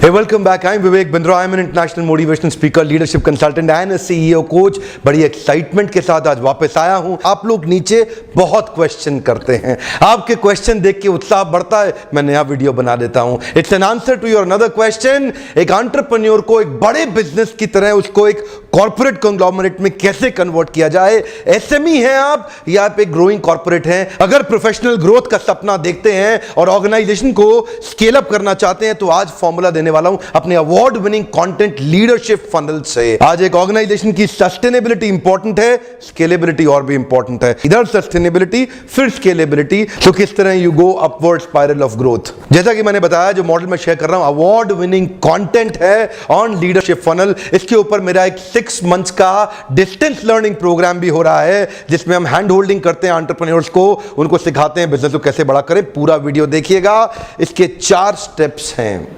Hey, welcome back. I'm Vivek Bindra. I'm an international motivational speaker, leadership consultant and a CEO coach. बड़ी excitement के साथ आज वापस आया हूं। आप लोग नीचे बहुत क्वेश्चन करते हैं, आपके क्वेश्चन देख के उत्साह बढ़ता है, मैं नया वीडियो बना देता हूं। It's an answer to your another question. एक एंटरप्रेन्योर को एक बड़े बिजनेस की तरह उसको एक कॉर्पोरेट कंग्लोमरेट में कैसे कन्वर्ट किया जाए। एसएमई हैं आप या आप एक ग्रोइंग कॉर्पोरेट हैं, अगर प्रोफेशनल ग्रोथ का सपना देखते हैं और ऑर्गेनाइजेशन को स्केल अप करना चाहते हैं तो आज फॉर्मूला देने वाला हूं अपने award winning content leadership funnel से। आज एक ऑर्गेनाइजेशन की सस्टेनेबिलिटी इंपॉर्टेंट है, स्केलेबिलिटी और भी इंपॉर्टेंट है। इधर सस्टेनेबिलिटी फिर स्केलेबिलिटी, तो किस तरह you go upward spiral of growth. जैसा कि मैंने बताया, जो मॉडल मैं शेयर कर रहा हूं अवार्ड विनिंग कंटेंट है ऑन लीडरशिप फनल। इसके ऊपर मेरा एक 6 मंथ्स का डिस्टेंस लर्निंग प्रोग्राम भी हो रहा है, जिसमें हम हैंड होल्डिंग करते हैं एंटरप्रेन्योर्स को, उनको सिखाते हैं बिजनेस को कैसे बड़ा करें। पूरा वीडियो देखिएगा। इसके 4 स्टेप्स हैं।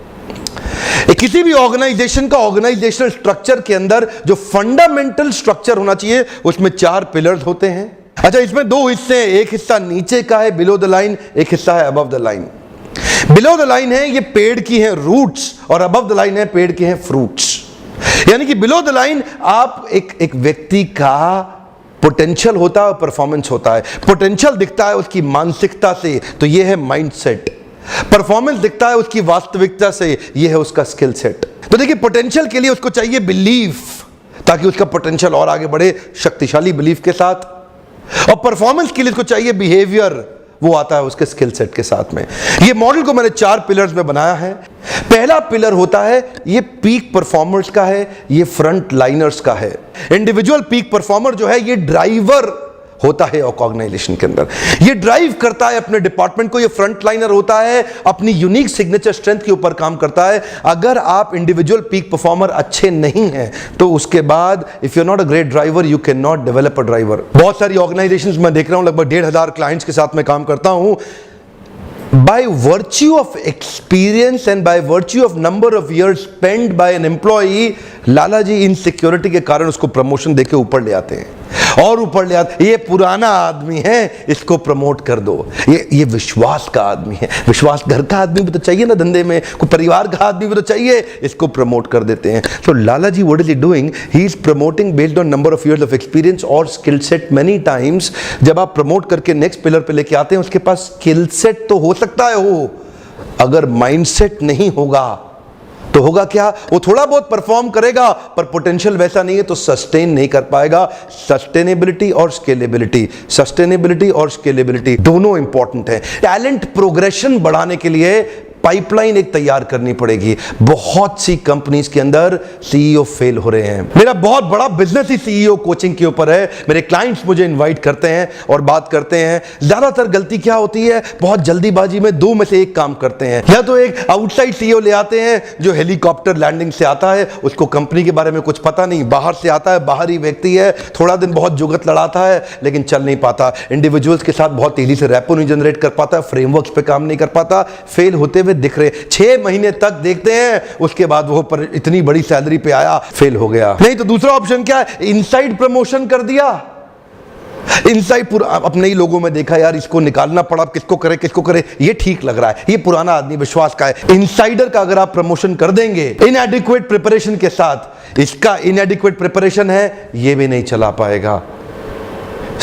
किसी भी ऑर्गेनाइजेशन का ऑर्गेनाइजेशनल स्ट्रक्चर के अंदर जो फंडामेंटल स्ट्रक्चर होना चाहिए उसमें 4 पिलर्स होते हैं। अच्छा, इसमें 2 हिस्से हैं, एक हिस्सा नीचे का है बिलो द लाइन, एक हिस्सा है above the line. Below the line है ये पेड़ की है रूट्स और अबव द लाइन है पेड़ के हैं फ्रूट्स। यानी कि बिलो द लाइन आप एक व्यक्ति का पोटेंशियल होता है, परफॉर्मेंस होता है। पोटेंशियल दिखता है उसकी मानसिकता से, तो ये है माइंडसेट। परफॉर्मेंस दिखता है उसकी वास्तविकता से, यह है उसका स्किल सेट। तो देखिए, पोटेंशियल के लिए उसको चाहिए बिलीफ, ताकि उसका पोटेंशियल और आगे बढ़े शक्तिशाली बिलीफ के साथ। और परफॉर्मेंस के लिए उसको चाहिए बिहेवियर, वो आता है उसके स्किल सेट के साथ में। ये मॉडल को मैंने 4 पिलर्स में बनाया है। पहला पिलर होता है ये पीक परफॉर्मर्स का है, ये फ्रंट लाइनर्स का है। इंडिविजुअल पीक परफॉर्मर जो है ये ड्राइवर होता है ऑर्गेनाइजेशन के अंदर, ये ड्राइव करता है अपने डिपार्टमेंट को। ये फ्रंट लाइनर होता है, अपनी यूनिक सिग्नेचर स्ट्रेंथ के ऊपर काम करता है। अगर आप इंडिविजुअल पीक परफॉर्मर अच्छे नहीं हैं तो उसके बाद if you are not a great driver you can not develop a driver. बहुत सारी ऑर्गेनाइजेशंस मैं देख रहा हूं, लगभग 1,500 क्लाइंट्स के साथ मैं काम करता हूं। By virtue of experience and by virtue of number of years spent by an employee, Lala ji insecurity के कारण उसको प्रमोशन देके ऊपर ले आते हैं और ऊपर ले आते। ये पुराना आदमी है, इसको प्रमोट कर दो। ये विश्वास का आदमी है, विश्वास घर का आदमी भी तो चाहिए ना धंधे में, कोई परिवार का आदमी भी तो चाहिए, इसको प्रमोट कर देते हैं। तो Lala ji what is he doing, he is promoting based on number of years of experience और स्किल सेट। मेनी टाइम्स जब आप प्रमोट करके नेक्स्ट पिलर पे लेके आते हैं, उसके पास स्किल सेट तो हो सकता है हो, अगर माइंडसेट नहीं होगा तो होगा क्या, वो थोड़ा बहुत परफॉर्म करेगा पर पोटेंशियल वैसा नहीं है तो सस्टेन नहीं कर पाएगा। सस्टेनेबिलिटी और स्केलेबिलिटी, सस्टेनेबिलिटी और स्केलेबिलिटी दोनों इंपॉर्टेंट है। टैलेंट प्रोग्रेशन बढ़ाने के लिए पाइपलाइन एक तैयार करनी पड़ेगी। बहुत सी कंपनीज के अंदर सीईओ फेल हो रहे हैं। मेरा बहुत बड़ा बिजनेस ही सीईओ कोचिंग के ऊपर है। मेरे क्लाइंट्स मुझे इनवाइट करते हैं और बात करते हैं। ज्यादातर गलती क्या होती है, बहुत जल्दीबाजी में 2 में से एक काम करते हैं। या तो एक आउटसाइड सीईओ ले आते हैं जो हेलीकॉप्टर लैंडिंग से आता है, उसको कंपनी के बारे में कुछ पता नहीं, बाहर से आता है, बाहरी व्यक्ति है, थोड़ा दिन बहुत जुगत लड़ाता है लेकिन चल नहीं पाता, इंडिविजुअल्स के साथ बहुत तेजी से रैपो नहीं जनरेट कर पाता, फ्रेमवर्क्स पे काम नहीं कर पाता, फेल होते हुए दिख रहे। 6 महीने तक देखते हैं, उसके बाद वो पर इतनी बड़ी सैलरी पे आया, फेल हो गया। नहीं तो दूसरा ऑप्शन क्या है, इनसाइड प्रमोशन कर दिया। इनसाइड पूरा अपने ही लोगों में देखा, यार इसको निकालना पड़ा, किसको करे, ये ठीक लग रहा है, ये पुराना आदमी विश्वास का है। इनसाइडर का अगर आप प्रमोशन कर देंगे इनएडिक्वेट प्रिपरेशन के साथ, इसका इनएडिक्वेट प्रिपरेशन है, ये भी नहीं चला पाएगा।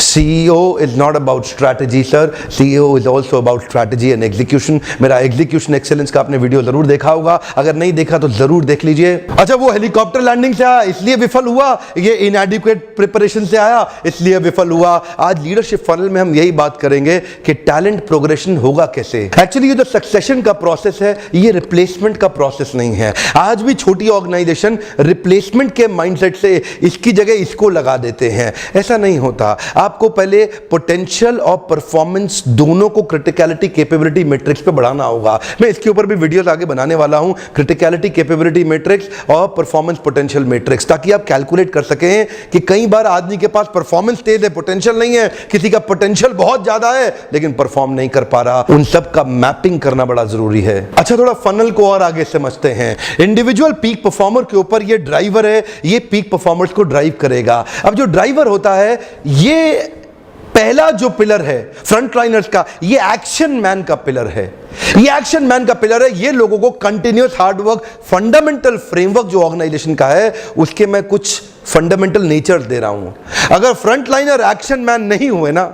CEO is not about strategy sir, CEO is also about strategy and execution। मेरा execution excellence का आपने वीडियो जरूर देखा होगा, अगर नहीं देखा तो जरूर देख लीजिए। अच्छा, वो हेलीकॉप्टर लैंडिंग से आया इसलिए विफल हुआ, ये inadequate प्रिपरेशन से आया इसलिए विफल हुआ। आज लीडरशिप फनल में हम यही बात करेंगे कि टैलेंट प्रोग्रेशन होगा कैसे। एक्चुअली ये जो सक्सेशन का प्रोसेस है ये रिप्लेसमेंट का प्रोसेस नहीं है। आज भी छोटी ऑर्गेनाइजेशन रिप्लेसमेंट के माइंडसेट से इसकी जगह इसको लगा देते हैं, ऐसा नहीं होता। आपको पहले पोटेंशियल और परफॉर्मेंस दोनों को क्रिटिकलिटी कैपेबिलिटी मैट्रिक्स पे बढ़ाना होगा। मैं इसके ऊपर भी वीडियोस आगे बनाने वाला हूं, क्रिटिकलिटी कैपेबिलिटी मैट्रिक्स और परफॉर्मेंस पोटेंशियल मैट्रिक्स, ताकि आप कैलकुलेट कर सकें कि कई बार आदमी के पास परफॉर्मेंस तेज है, पोटेंशियल नहीं है, किसी का पोटेंशियल बहुत ज्यादा है लेकिन परफॉर्म नहीं कर पा रहा। उन सब का मैपिंग करना बड़ा जरूरी है। अच्छा, थोड़ा फनल को और आगे समझते हैं। इंडिविजुअल पीक परफॉर्मर के ऊपर ये ड्राइवर है, ये पीक परफॉर्मर्स को ड्राइव करेगा। अब जो ड्राइवर होता है ये पहला जो पिलर है फ्रंटलाइनर्स का, ये एक्शन मैन का पिलर है। ये एक्शन मैन का पिलर है। ये लोगों को कंटिन्यूअस हार्डवर्क, फंडामेंटल फ्रेमवर्क जो ऑर्गेनाइजेशन का है, उसके मैं कुछ फंडामेंटल नेचर दे रहा हूं। अगर फ्रंटलाइनर एक्शन मैन नहीं हुए ना,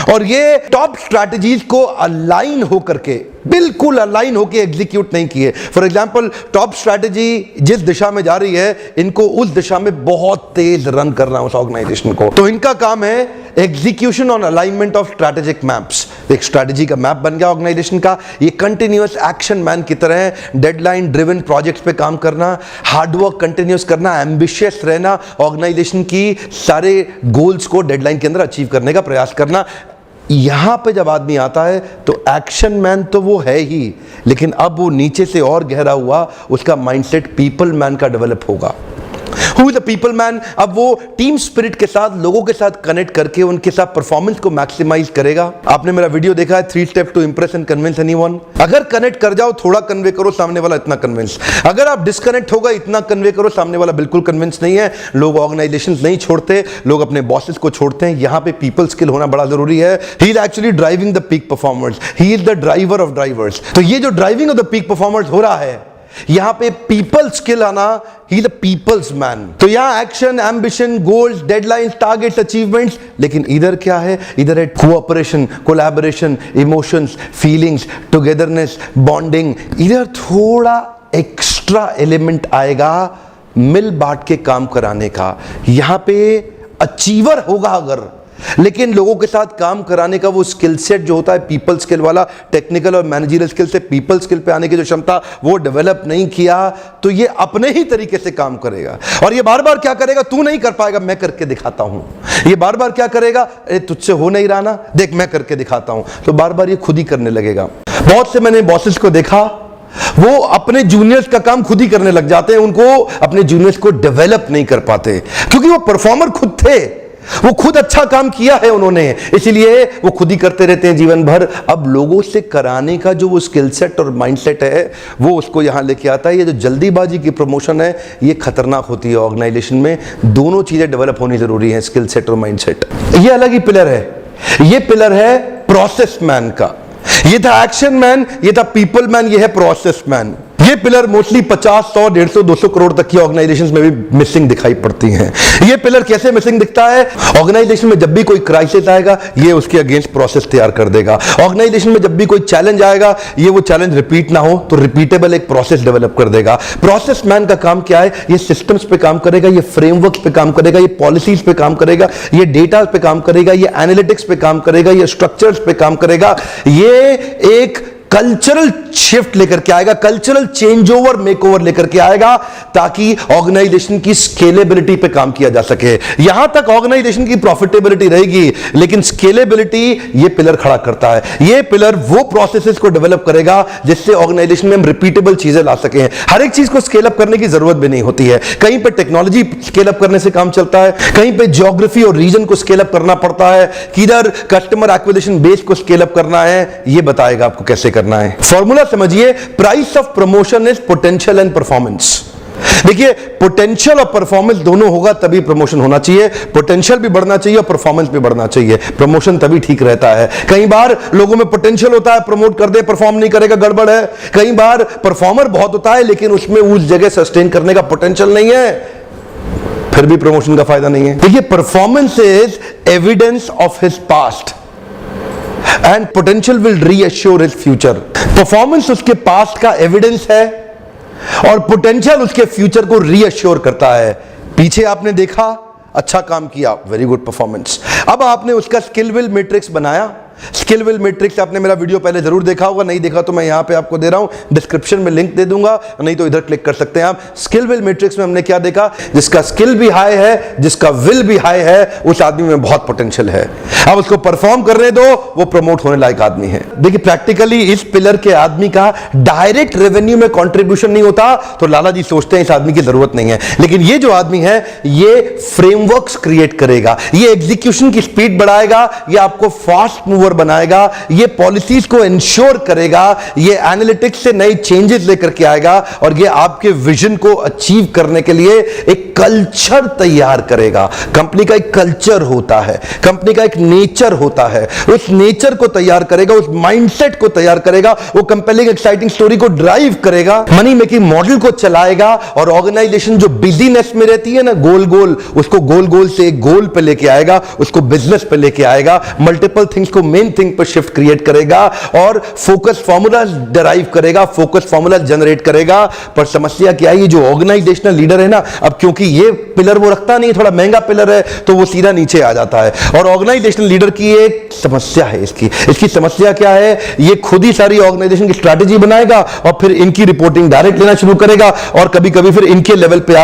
और ये टॉप स्ट्रैटेजीज को अलाइन होकर के, बिल्कुल अलाइन होकर एग्जीक्यूट नहीं किए, फॉर एग्जांपल टॉप स्ट्रैटेजी जिस दिशा में जा रही है, इनको उस दिशा में बहुत तेज रन करना उस ऑर्गेनाइजेशन को, तो इनका काम है execution on alignment of strategic maps. एक स्ट्रैटेजी का मैप बन गया ऑर्गेनाइजेशन का, ये कंटिन्यूअस एक्शन मैन की तरह डेडलाइन ड्रिवन प्रोजेक्ट्स पे काम करना, हार्डवर्क कंटिन्यूअस करना, एम्बिशियस रहना, ऑर्गेनाइजेशन की सारे गोल्स को डेडलाइन के अंदर अचीव करने का प्रयास करना। यहां पे जब आदमी आता है तो एक्शन मैन तो वो है ही, लेकिन अब वो नीचे से और गहरा हुआ, उसका माइंडसेट पीपल मैन का डेवलप होगा। Who is the people man? अब वो टीम स्पिरिट के साथ, लोगों के साथ कनेक्ट करके उनके साथ परफॉर्मेंस को मैक्सिमाइज करेगा। आपने मेरा वीडियो देखा है 3 step to impress and convince anyone. अगर कनेक्ट कर जाओ, थोड़ा कन्वे करो, सामने वाला इतना कन्विंस। अगर आप डिस्कनेक्ट होगा, इतना कन्वे करो, सामने वाला बिल्कुल कन्विंस नहीं है। लोग ऑर्गेनाइजेशन नहीं छोड़ते, लोग अपने बॉसेस को छोड़ते हैं। यहां पे पीपल स्किल होना बड़ा जरूरी है। He is actually driving the peak performers, he is the driver of drivers. तो ये जो driving of the peak performers हो रहा है, यहां पे पीपल स्किल आना, ही द पीपल्स मैन। तो यहां action, ambition, goals, deadlines, targets, achievements, लेकिन इधर क्या है? इधर है cooperation, collaboration, emotions, feelings, togetherness, bonding. इधर थोड़ा एक्स्ट्रा एलिमेंट आएगा मिल बांट के काम कराने का। यहां पे अचीवर होगा अगर, लेकिन लोगों के साथ काम कराने का वो स्किल सेट जो होता है पीपल स्किल वाला, टेक्निकल और मैनेजरियल स्किल से पीपल स्किल पे आने की जो क्षमता वो डेवलप नहीं किया, तो ये अपने ही तरीके से काम करेगा। और ये बार बार क्या करेगा? तू नहीं कर पाएगा, मैं करके दिखाता हूं। ये बार बार क्या करेगा? अरे तुझसे हो नहीं रहा ना, देख मैं करके दिखाता हूं। तो बार बार ये खुद ही करने लगेगा। बहुत से मैंने बॉसेस को देखा, वो अपने जूनियर्स का काम खुद ही करने लग जाते हैं, उनको अपने जूनियर्स को डेवलप नहीं कर पाते, क्योंकि वो परफॉर्मर खुद थे, वो खुद अच्छा काम किया है उन्होंने, इसलिए वो खुद ही करते रहते हैं जीवन भर। अब लोगों से कराने का जो वो स्किल सेट और माइंडसेट है, वो उसको यहां लेके आता है। ये जो जल्दीबाजी की प्रमोशन है, ये खतरनाक होती है ऑर्गेनाइजेशन में। दोनों चीजें डेवलप होनी जरूरी है, स्किल सेट और माइंडसेट। ये अलग ही पिलर है। ये पिलर है प्रोसेस मैन का। ये था एक्शन मैन, ये था पीपल मैन, ये है प्रोसेस मैन। ये पिलर मोस्टली 50, 100, 150, 200 करोड़ तक की ऑर्गेनाइजेशंस में भी मिसिंग दिखाई पड़ती हैं। ये पिलर कैसे मिसिंग दिखता है? ऑर्गेनाइजेशन में जब भी कोई क्राइसिस आएगा, ये उसके अगेंस्ट प्रोसेस तैयार कर देगा। ऑर्गेनाइजेशन में जब भी कोई चैलेंज आएगा, ये वो चैलेंज रिपीट ना हो तो रिपीटेबल एक प्रोसेस डेवलप कर देगा। प्रोसेस मैन का काम क्या है? ये सिस्टम्स पे काम करेगा, ये फ्रेमवर्क्स पे काम करेगा, ये पॉलिसीज पे काम करेगा, ये डेटा पे काम करेगा, ये एनालिटिक्स पे काम करेगा, ये स्ट्रक्चर्स पे काम करेगा। ये एक कल्चरल शिफ्ट लेकर के आएगा, cultural change over, make over लेकर के आएगा, ताकि ऑर्गेनाइजेशन की स्केलेबिलिटी पे काम किया जा सके। यहां तक ऑर्गेनाइजेशन की प्रॉफिटेबिलिटी रहेगी, लेकिन स्केलेबिलिटी ये पिलर खड़ा करता है। ये पिलर वो प्रोसेसेस को डेवलप करेगा जिससे ऑर्गेनाइजेशन में हम रिपीटेबल चीजें ला सके। हर एक चीज को स्केल अप करने की जरूरत भी नहीं होती है। कहीं पे टेक्नोलॉजी स्केल अप करने से काम चलता है, कहीं पे ज्योग्राफी और रीजन को स्केल अप करना पड़ता है, किधर कस्टमर एक्विजिशन बेस को स्केल अप करना है, ये बताएगा आपको कैसे करना है। फॉर्मूला समझिए, price of promotion is potential and performance. देखिए, पोटेंशियल और परफॉर्मेंस दोनों होगा तभी प्रमोशन होना चाहिए। पोटेंशियल भी बढ़ना चाहिए और परफॉर्मेंस भी बढ़ना चाहिए, प्रमोशन तभी ठीक रहता है। कई बार लोगों में पोटेंशियल होता है, प्रमोट कर दे, परफॉर्म नहीं करेगा, गड़बड़ है। कई बार परफॉर्मर बहुत होता है, लेकिन उसमें उस जगह सस्टेन करने का पोटेंशियल नहीं है, फिर भी प्रमोशन का फायदा नहीं है। देखिए, performance is evidence of his past and potential will reassure his future. Performance उसके पास्ट का एविडेंस है और पोटेंशियल उसके फ्यूचर को रीअश्योर करता है। पीछे आपने देखा, अच्छा काम किया, वेरी गुड परफॉर्मेंस। अब आपने उसका स्किल विल मैट्रिक्स बनाया। स्किल विल मैट्रिक्स आपने मेरा वीडियो पहले जरूर देखा होगा, नहीं देखा तो मैं यहां पे आपको दे रहा हूं, डिस्क्रिप्शन में लिंक दे दूंगा, नहीं तो इधर क्लिक कर सकते हैं आप। स्किल विल मैट्रिक्स में हमने क्या देखा? जिसका स्किल भी हाई है, जिसका विल भी हाई है, उस आदमी में बहुत पोटेंशियल है। अब उसको परफॉर्म करने दो, वो प्रमोट होने लायक आदमी है। देखिए, प्रैक्टिकली इस पिलर के आदमी का डायरेक्ट रेवेन्यू में कॉन्ट्रीब्यूशन नहीं होता, तो लाला जी सोचते हैं इस आदमी की जरूरत नहीं है। लेकिन ये जो आदमी है, ये फ्रेमवर्क्स क्रिएट करेगा, ये एग्जीक्यूशन की स्पीड बढ़ाएगा, ये आपको फास्ट मूवर फ्रेमवर्क बनाएगा, ये पॉलिसीज को इंश्योर करेगा, ये एनालिटिक्स से नए चेंजेस लेकर के आएगा और ये आपके विजन को अचीव करने के लिए एक कल्चर तैयार करेगा। कंपनी का एक कल्चर होता है, कंपनी का एक नेचर होता है, उस नेचर को तैयार करेगा, उस माइंडसेट को तैयार करेगा, वो कंपेलिंग एक्साइटिंग स्टोरी को ड्राइव करेगा, मनी मेकिंग मॉडल को चलाएगा और ऑर्गेनाइजेशन जो बिजीनेस में रहती है ना, गोल गोल, उसको गोल गोल से एक गोल पे लेके आएगा, उसको बिजनेस पे लेके आएगा, मल्टीपल थिंग्स को मेन थिंग पर शिफ्ट क्रिएट करेगा और फोकस फॉर्मूला डिराइव करेगा, फोकस फॉर्मूला जनरेट करेगा। पर समस्या क्या है, ये जो ऑर्गेनाइजेशनल लीडर है ना, अब क्योंकि ये पिलर वो रखता नहीं, थोड़ा महंगा पिलर है, तो वो सीधा नीचे आ जाता है। और ऑर्गेनाइजेशनल लीडर की एक समस्या है, इसकी समस्या क्या है, ये खुद ही सारी ऑर्गेनाइजेशन की स्ट्रैटेजी बनाएगा और फिर इनकी रिपोर्टिंग डायरेक्ट लेना शुरू करेगा और कभी कभी फिर इनके लेवल पे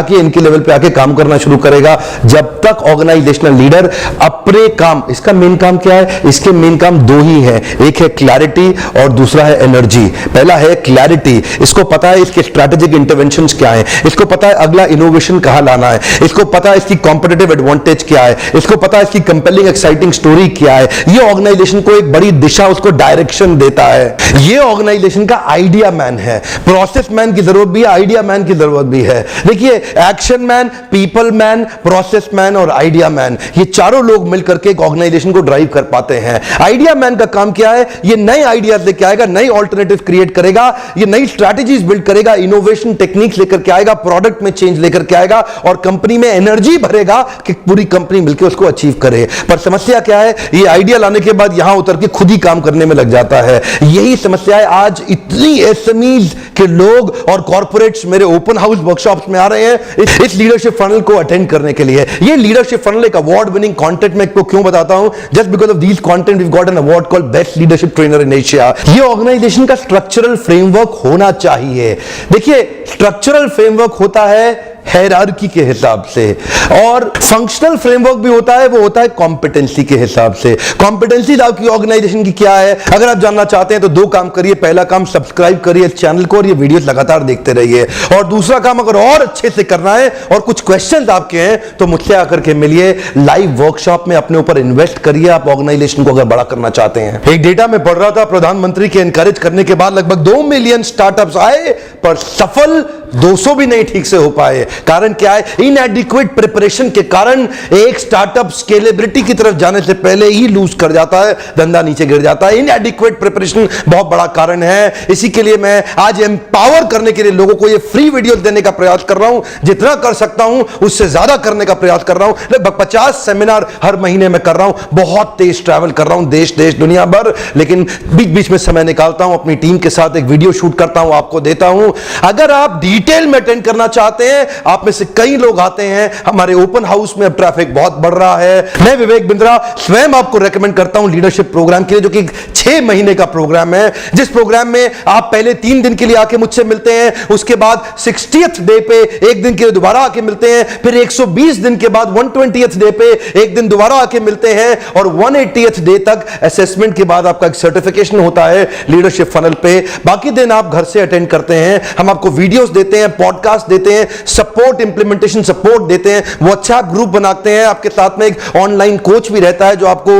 आके काम करना शुरू करेगा। जब तक ऑर्गेनाइजेशनल लीडर अपने काम, इसका मेन काम क्या है, इसके मेन काम दो ही है, एक है क्लैरिटी और दूसरा है एनर्जी। पहला है क्लैरिटी, इसको पता है इसके स्ट्रैटेजिक इंटरवेंशंस क्या है, इसको पता है अगला इनोवेशन कहां लाना है, इसको पता है इसकी कॉम्पिटिटिव एडवांटेज क्या है, इसको पता है इसकी कंपेलिंग एक्साइटिंग स्टोरी क्या है। ये ऑर्गेनाइजेशन को एक बड़ी दिशा, उसको डायरेक्शन देता है। ये ऑर्गेनाइजेशन का आइडिया मैन है, प्रोसेस मैन की जरूरत भी है, आइडिया मैन की जरूरत भी है। देखिए, action man, people man, process man और आइडिया मैन, ये चारों लोग मिलकर के एक ऑर्गेनाइजेशन को ड्राइव कर पाते हैं। आइडिया मैन का काम क्या है, ये नए आइडियाज लेके आएगा, नई ऑल्टरनेटिव क्रिएट करेगा, ये नई स्ट्रैटेजीज बिल्ड करेगा, इनोवेशन टेक्निक्स लेकर के आएगा, प्रोडक्ट में चेंज लेकर के आएगा और कंपनी में एनर्जी भरेगा कि पूरी कंपनी मिलकर उसको अचीव करे। पर समस्या क्या है, ये आइडिया लाने के बाद यहां उतर के खुद ही काम करने में लग जाता है। यही समस्या है, आज इतनी एसएमईज के लोग और कॉर्पोरेट्स मेरे ओपन हाउस वर्कशॉप्स में आ रहे हैं इस लीडरशिप फनल को अटेंड करने के लिए। ये लीडरशिप फनल एक अवार्ड विनिंग कंटेंट में क्यों बताता हूं, just because of this content we got an award called best leadership trainer in Asia. ये ऑर्गेनाइजेशन का स्ट्रक्चरल फ्रेमवर्क होना चाहिए। देखिए, स्ट्रक्चरल फ्रेमवर्क होता है हायरार्की के हिसाब से और फंक्शनल फ्रेमवर्क भी होता है, वो होता है कॉम्पिटेंसी के हिसाब से। कॉम्पिटेंसी आपकी ऑर्गेनाइजेशन की क्या है, अगर आप जानना चाहते हैं तो दो काम करिए। पहला काम, सब्सक्राइब करिए इस चैनल को और ये वीडियोस लगातार देखते रहिए। और दूसरा काम, अगर और अच्छे से करना है और कुछ क्वेश्चंस आपके हैं तो मुझसे आकर के मिलिए, लाइव वर्कशॉप में अपने ऊपर इन्वेस्ट करिए। आप ऑर्गेनाइजेशन को अगर बड़ा करना चाहते हैं, एक डेटा में पढ़ रहा था, प्रधानमंत्री के एनकरेज करने के बाद लगभग 2 मिलियन स्टार्टअप्स आए पर सफल 200 भी नहीं ठीक से हो पाए। कारण क्या है, इनएडिक्वेट प्रिपरेशन के कारण एक स्टार्टअप स्केलेबिलिटी की तरफ जाने से पहले ही लूज कर जाता है, धंधा नीचे गिर जाता है। इनएडिक्वेट प्रिपरेशन बहुत बड़ा कारण है। इसी के लिए मैं आज एम्पावर करने के लिए लोगों को ये फ्री वीडियो देने का प्रयास कर रहा हूं, जितना कर सकता हूं उससे ज्यादा करने का प्रयास कर रहा हूं। लगभग 50 सेमिनार हर महीने में कर रहा हूं, बहुत तेज ट्रैवल कर रहा हूं, देश दुनिया भर, लेकिन बीच बीच में समय निकालता हूं, अपनी टीम के साथ एक वीडियो शूट करता हूं, आपको देता हूं। अगर आप डिटेल में अटेंड करना चाहते हैं, आप में से कई लोग आते हैं हमारे ओपन हाउस में, अब ट्रैफिक बहुत बढ़ रहा है। मैं विवेक बिंद्रा स्वयं आपको रेकमेंड करता हूं लीडरशिप प्रोग्राम के लिए, जो कि 6 महीने का प्रोग्राम है, जिस प्रोग्राम में आप पहले 3 दिन के लिए आके मुझसे मिलते हैं, उसके बाद 60th डे पे एक दिन के लिए दोबारा आके मिलते हैं, फिर 120 दिन के बाद 120th डे पे एक दिन दोबारा आके मिलते हैं और 180th डे तक असेसमेंट के बाद आपका एक सर्टिफिकेशन होता है लीडरशिप फनल पे। बाकी दिन आप घर से अटेंड करते हैं, हम आपको वीडियोस देते हैं, पॉडकास्ट देते हैं, सपोर्ट, इंप्लीमेंटेशन सपोर्ट देते हैं, व्हाट्सएप ग्रुप बनाते हैं, आपके साथ में एक ऑनलाइन कोच भी रहता है जो आपको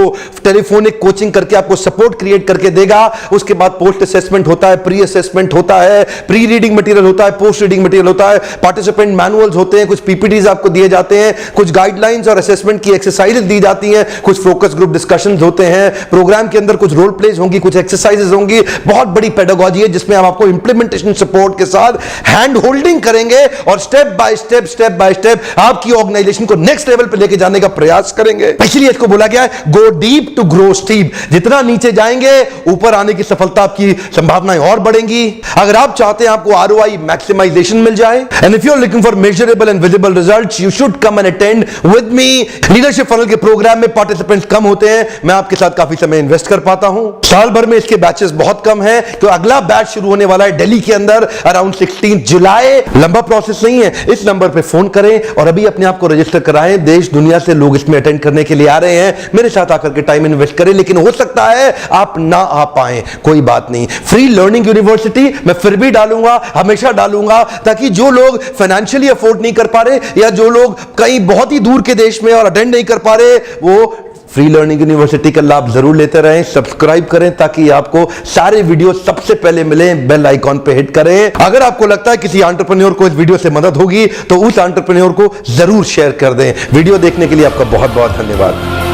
टेलीफोनिक कोचिंग करके आपको सपोर्ट क्रिएट करके देगा। उसके बाद पोस्ट असेसमेंट होता है, प्री असेसमेंट होता है, प्री रीडिंग मटेरियल होता है, पोस्ट रीडिंग मटेरियल होता है, पार्टिसिपेंट मैनुअल्स होते हैं, कुछ पीपीटीज आपको दिए जाते हैं, कुछ गाइडलाइंस और असेसमेंट की एक्सरसाइजेस दी जाती हैं, कुछ फोकस ग्रुप डिस्कशंस होते हैं, प्रोग्राम के अंदर कुछ रोल प्लेज होंगी, कुछ एक्सरसाइजेस होंगी, बहुत बड़ी पेडागॉजी है जिसमें हम आपको इंप्लीमेंटेशन सपोर्ट के साथ हैंड होल्डिंग करेंगे और स्टेप बाय स्टेप आपकी ऑर्गेनाइजेशन को नेक्स्ट लेवल पे लेके जाने का प्रयास करेंगे। इसलिए इसको बोला गया है go deep to grow steep. जितना नीचे जाएंगे ऊपर आने की सफलता आपकी संभावनाएं और बढ़ेंगी। अगर आप चाहते हैं आपको आरओआई मैक्सिमाइजेशन मिल जाए, and if you are looking for measurable and visible results, you should come and attend with me. Leadership funnel के प्रोग्राम में पार्टिसिपेंट्स कम होते हैं, मैं आपके साथ काफी समय इन्वेस्ट कर पाता हूं। साल भर में इसके बैचेस बहुत कम है, तो अगला बैच शुरू होने वाला है दिल्ली के अंदर अराउंड 16 जुलाई। लंबा प्रोसेस नहीं है, इस नंबर पे फोन करें और अभी अपने आप को रजिस्टर कराएं। देश दुनिया से लोग इसमें अटेंड करने के लिए आ रहे हैं, मेरे साथ आकर के टाइम इन्वेस्ट करें। लेकिन हो सकता है आप ना आ पाए, कोई बात नहीं, फ्री लर्निंग यूनिवर्सिटी मैं फिर भी डालूंगा, हमेशा डालूंगा, ताकि जो लोग फाइनेंशियली अफोर्ड नहीं कर पा रहे या जो लोग कहीं बहुत ही दूर के देश में और अटेंड नहीं कर पा रहे, वो फ्री लर्निंग यूनिवर्सिटी का लाभ जरूर लेते रहें, सब्सक्राइब करें ताकि आपको सारे वीडियो सबसे पहले मिले, बेल आइकॉन पे हिट करें। अगर आपको लगता है किसी एंटरप्रेन्योर को इस वीडियो से मदद होगी तो उस एंटरप्रेन्योर को जरूर शेयर कर दें। वीडियो देखने के लिए आपका बहुत बहुत धन्यवाद।